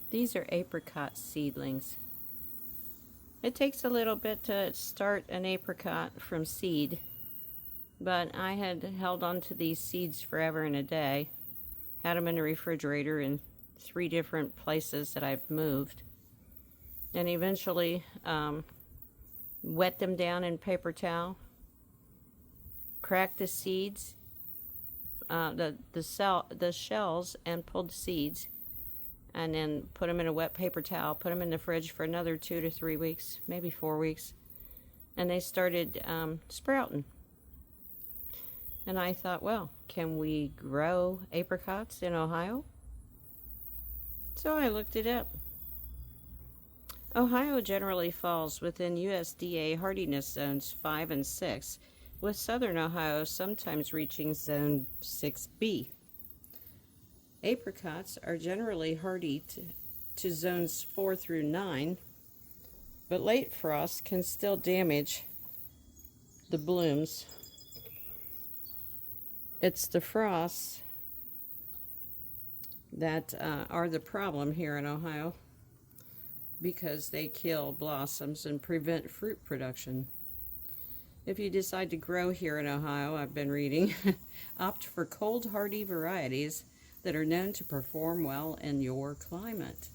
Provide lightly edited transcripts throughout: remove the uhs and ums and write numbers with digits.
These are apricot seedlings. It takes a little bit to start an apricot from seed, but I had held on to these seeds forever and a day. Had them in the refrigerator in 3 different places that I've moved. And eventually wet them down in paper towel, cracked the seeds, the shells, and pulled the seeds, and then put them in a wet paper towel, put them in the fridge for another 2 to 3 weeks, maybe 4 weeks, and they started sprouting. And I thought, well, can we grow apricots in Ohio? So I looked it up. Ohio generally falls within USDA hardiness zones 5 and 6, with southern Ohio sometimes reaching zone 6B. Apricots are generally hardy to zones 4 through 9, but late frost can still damage the blooms. It's the frosts that are the problem here in Ohio, because they kill blossoms and prevent fruit production. If you decide to grow here in Ohio, I've been reading, opt for cold hardy varieties that are known to perform well in your climate.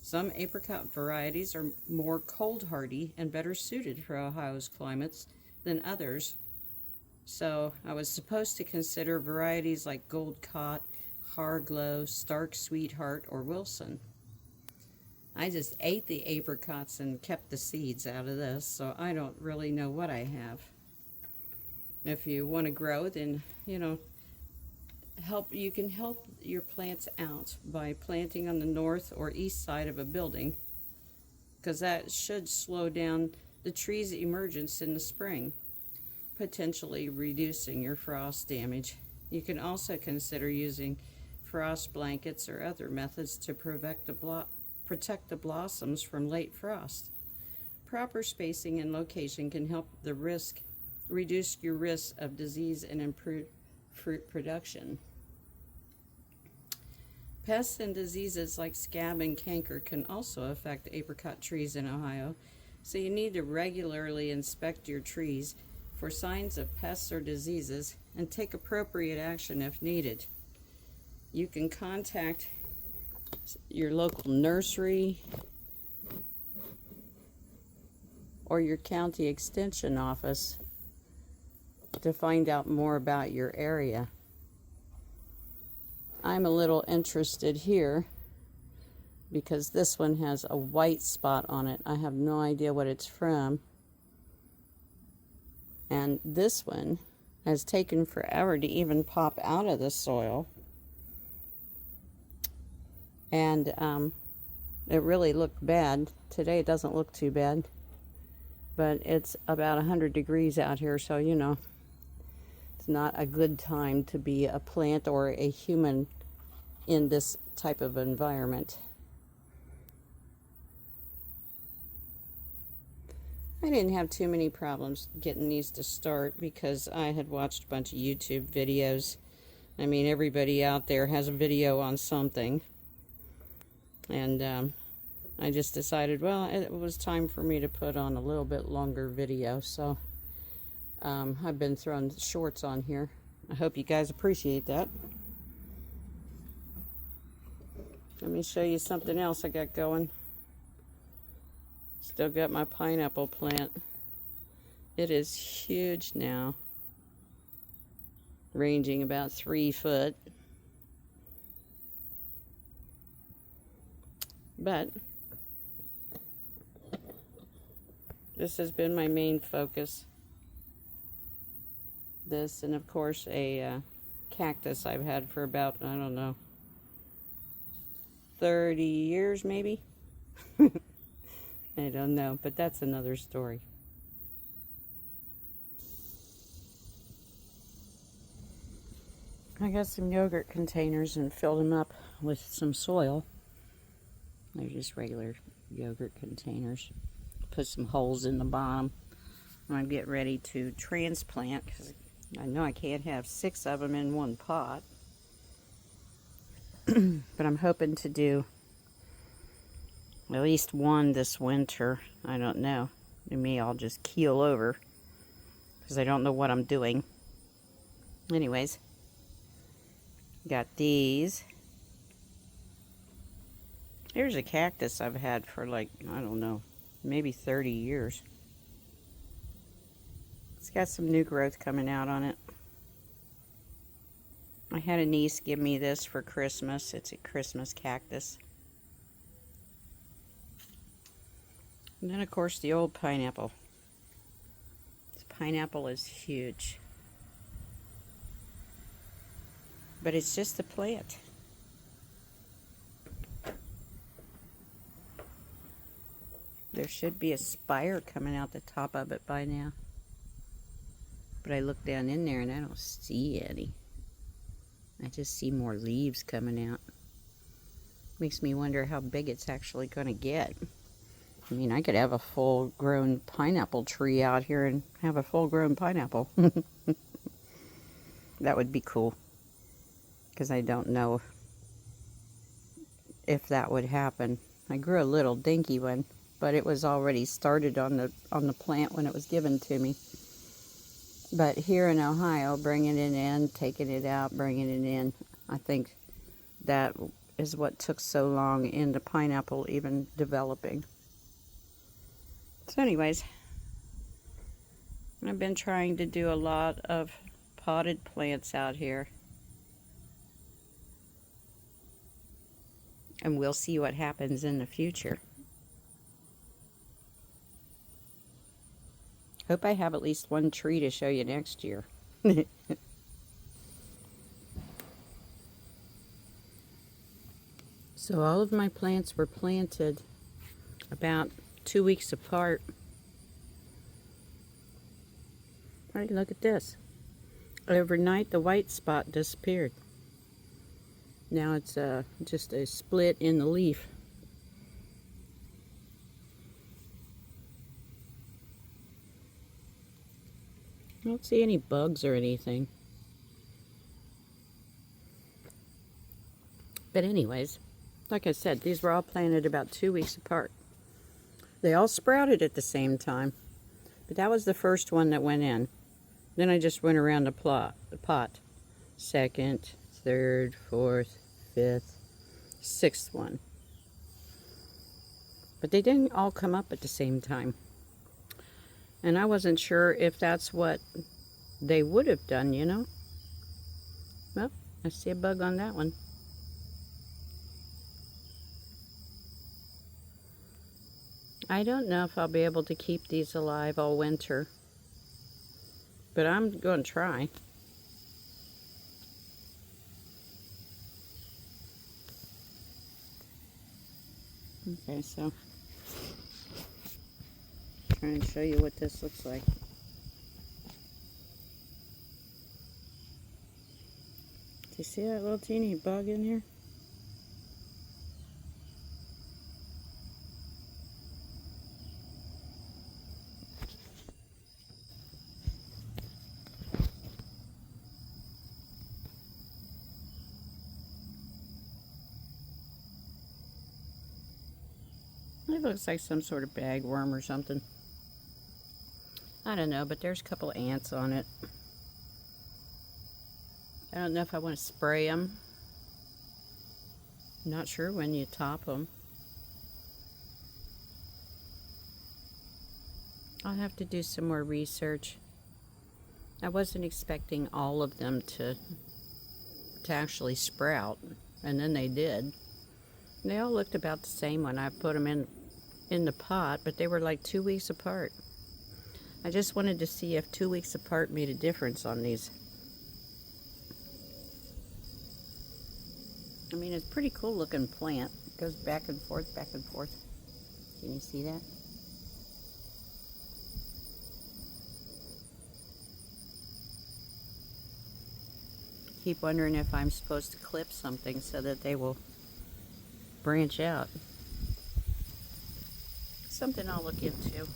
Some apricot varieties are more cold hardy and better suited for Ohio's climates than others. So I was supposed to consider varieties like Gold Cot, Harglow, Stark Sweetheart, or Wilson. I just ate the apricots and kept the seeds out of this, so I don't really know what I have. If you want to grow, then, you can help your plants out by planting on the north or east side of a building, because that should slow down the tree's emergence in the spring, potentially reducing your frost damage. You can also consider using frost blankets or other methods to protect the blossoms from late frost. Proper spacing and location can help reduce your risk of disease and improve fruit production. Pests and diseases like scab and canker can also affect apricot trees in Ohio, so you need to regularly inspect your trees for signs of pests or diseases and take appropriate action if needed. You can contact your local nursery or your county extension office to find out more about your area. I'm a little interested here because this one has a white spot on it. I have no idea what it's from. And this one has taken forever to even pop out of the soil. And it really looked bad. Today it doesn't look too bad. But it's about 100 degrees out here, so it's not a good time to be a plant or a human in this type of environment. I didn't have too many problems getting these to start because I had watched a bunch of YouTube videos. I mean, everybody out there has a video on something. And I just decided, well, it was time for me to put on a little bit longer video. So I've been throwing shorts on here. I hope you guys appreciate that. Let me show you something else I got going. Still got my pineapple plant. It is huge now, ranging about 3 foot. But this has been my main focus. This, and of course a cactus I've had for about, I don't know, 30 years maybe. I don't know, but that's another story. I got some yogurt containers and filled them up with some soil. They're just regular yogurt containers. Put some holes in the bottom. I'm getting ready to transplant because I know I can't have 6 of them in one pot. But I'm hoping to do At least one this winter. I don't know. Maybe I'll just keel over because I don't know what I'm doing. Anyways, got these. Here's a cactus I've had for like, I don't know, maybe 30 years. It's got some new growth coming out on it. I had a niece give me this for Christmas. It's a Christmas cactus. And then, of course, the old pineapple. This pineapple is huge. But it's just a plant. There should be a spire coming out the top of it by now. But I look down in there and I don't see any. I just see more leaves coming out. Makes me wonder how big it's actually going to get. I mean, I could have a full-grown pineapple tree out here and have a full-grown pineapple. That would be cool. Because I don't know if that would happen. I grew a little dinky one, but it was already started on the plant when it was given to me. But here in Ohio, bringing it in, taking it out, bringing it in, I think that is what took so long in the pineapple even developing. So anyways, I've been trying to do a lot of potted plants out here. And we'll see what happens in the future. Hope I have at least one tree to show you next year. So all of my plants were planted about 2 weeks apart. All right, look at this. Overnight, the white spot disappeared. Now it's just a split in the leaf. I don't see any bugs or anything. But anyways, like I said, these were all planted about 2 weeks apart. They all sprouted at the same time. But that was the first one that went in. Then I just went around the pot. Second, third, fourth, fifth, sixth one. But they didn't all come up at the same time. And I wasn't sure if that's what they would have done, you know. Well, I see a bug on that one. I don't know if I'll be able to keep these alive all winter. But I'm going to try. Okay, so try and show you what this looks like. Do you see that little teeny bug in here? It looks like some sort of bagworm or something. I don't know, but there's a couple ants on it. I don't know if I want to spray them. I'm not sure when you top them. I'll have to do some more research. I wasn't expecting all of them to actually sprout, and then they did. They all looked about the same when I put them in the pot, but they were like 2 weeks apart. I just wanted to see if 2 weeks apart made a difference on these. I mean, it's a pretty cool looking plant. It goes back and forth, back and forth. Can you see that? Keep wondering if I'm supposed to clip something so that they will branch out. Something I'll look into.